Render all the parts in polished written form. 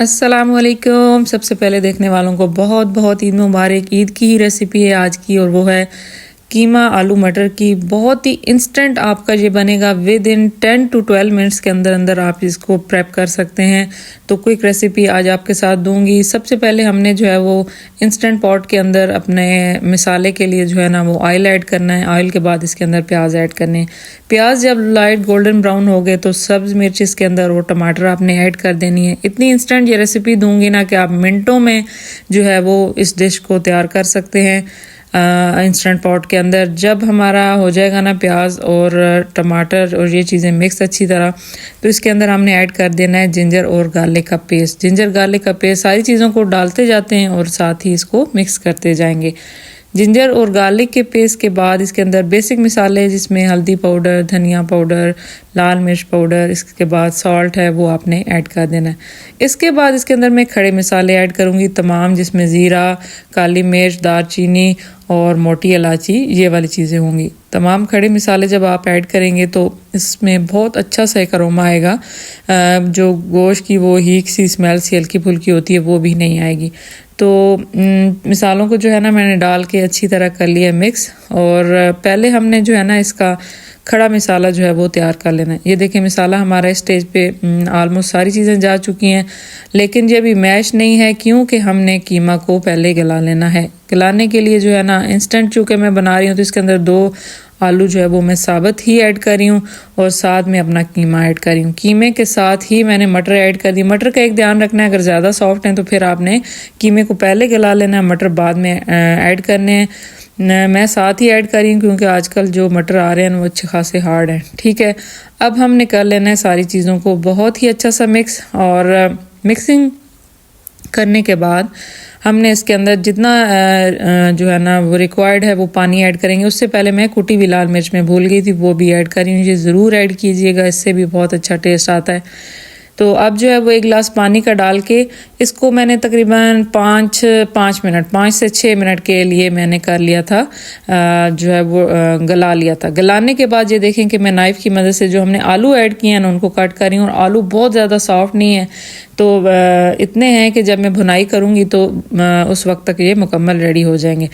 अस्सलामुअलैकुम। सबसे पहले देखने वालों को बहुत बहुत ईद मुबारक। ईद की ही रेसिपी है आज की और वो है कीमा आलू मटर की। बहुत ही इंस्टेंट आपका ये बनेगा, विद इन 10 to 12 मिनट्स के अंदर अंदर आप इसको प्रेप कर सकते हैं। तो क्विक रेसिपी आज आपके साथ दूंगी। सबसे पहले हमने जो है वो इंस्टेंट पॉट के अंदर अपने मिसाले के लिए जो है ना वो ऑयल ऐड करना है। ऑयल के बाद इसके अंदर प्याज ऐड करने हैं। प्याज जब लाइट गोल्डन ब्राउन हो गए तो सब्ज़ मिर्च इसके अंदर और टमाटर आपने ऐड कर देनी है। इतनी इंस्टेंट ये रेसिपी दूंगी ना कि आप मिनटों में जो है वो इस डिश को तैयार कर सकते हैं इंस्टेंट पॉट के अंदर। जब हमारा हो जाएगा ना प्याज और टमाटर और ये चीज़ें मिक्स अच्छी तरह, तो इसके अंदर हमने ऐड कर देना है जिंजर और गार्लिक का पेस्ट। जिंजर गार्लिक का पेस्ट सारी चीज़ों को डालते जाते हैं और साथ ही इसको मिक्स करते जाएंगे। जिंजर और गार्लिक के पेस्ट के बाद इसके अंदर बेसिक मसाले जिसमें हल्दी पाउडर, धनिया पाउडर, लाल मिर्च पाउडर, इसके बाद सॉल्ट है वो आपने ऐड कर देना है। इसके बाद इसके अंदर मैं खड़े मसाले ऐड करूँगी तमाम, जिसमें ज़ीरा, काली मिर्च, दालचीनी और मोटी इलायची, ये वाली चीज़ें होंगी। तमाम खड़े मसाले जब आप ऐड करेंगे तो इसमें बहुत अच्छा सा एक अरोमा आएगा। जो गोश्त की वो हीक सी स्मेल सी हल्की फुल्की होती है वो भी नहीं आएगी। तो मिसालों को जो है ना मैंने डाल के अच्छी तरह कर लिया मिक्स। और पहले हमने जो है ना इसका खड़ा मसाला जो है वो तैयार कर लेना है। ये देखिए मसाला हमारा इस स्टेज पे ऑलमोस्ट सारी चीज़ें जा चुकी हैं, लेकिन ये अभी मैश नहीं है क्योंकि हमने कीमा को पहले गला लेना है। गलाने के लिए जो है ना इंस्टेंट चूँकि मैं बना रही हूँ तो इसके अंदर 2 आलू जो है वो मैं साबित ही ऐड कर रही हूँ और साथ में अपना कीमा ऐड कर रही हूँ। कीमे के साथ ही मैंने मटर ऐड कर दी। मटर का एक ध्यान रखना है, अगर ज़्यादा सॉफ्ट हैं तो फिर आपने कीमे को पहले गला लेना है, मटर बाद में ऐड करने हैं। मैं साथ ही ऐड कर रही हूँ क्योंकि आजकल जो मटर आ रहे हैं वो अच्छे खासे हार्ड हैं। ठीक है, अब हमने कर लेना है सारी चीज़ों को बहुत ही अच्छा सा मिक्स। और मिक्सिंग करने के बाद हमने इसके अंदर जितना जो है ना वो रिक्वायर्ड है वो पानी ऐड करेंगे। उससे पहले मैं कुटी हुई लाल मिर्च में भूल गई थी, वो भी ऐड कर रही हूँ। ये ज़रूर ऐड कीजिएगा, इससे भी बहुत अच्छा टेस्ट आता है। तो अब जो है वो 1 गिलास पानी का डाल के इसको मैंने तकरीबन 5 से 6 मिनट के लिए मैंने कर लिया था, जो है वो गला लिया था। गलाने के बाद ये देखें कि मैं नाइफ़ की मदद से जो हमने आलू ऐड किए हैं ना उनको कट कर रही हूँ। और आलू बहुत ज़्यादा सॉफ्ट नहीं है, तो इतने हैं कि जब मैं भुनाई करूँगी तो उस वक्त तक ये मुकम्मल रेडी हो जाएंगे।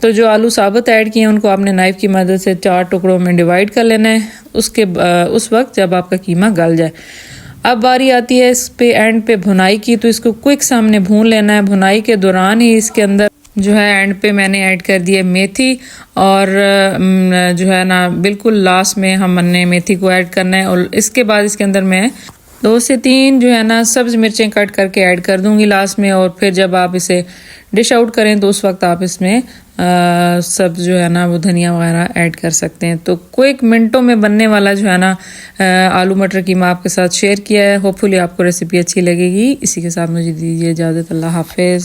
तो जो आलू साबुत ऐड किए हैं उनको आपने नाइफ़ की मदद से 4 टुकड़ों में डिवाइड कर लेना है उस वक्त जब आपका कीमा गल जाए। अब बारी आती है इस पे एंड पे भुनाई की, तो इसको क्विक सामने भून लेना है। भुनाई के दौरान ही इसके अंदर जो है एंड पे मैंने ऐड कर दिया मेथी, और जो है ना बिल्कुल लास्ट में हमने मेथी को ऐड करना है। और इसके बाद इसके अंदर मैं 2 से 3 जो है ना सब्ज़ मिर्चें कट करके ऐड कर दूंगी लास्ट में। और फिर जब आप इसे डिश आउट करें तो उस वक्त आप इसमें सब जो है ना वो धनिया वगैरह ऐड कर सकते हैं। तो क्विक मिनटों में बनने वाला जो है ना आलू मटर कीमा आपके साथ शेयर किया है। होपफुली आपको रेसिपी अच्छी लगेगी। इसी के साथ मुझे दीजिए इजाज़त। अल्लाह हाफिज़।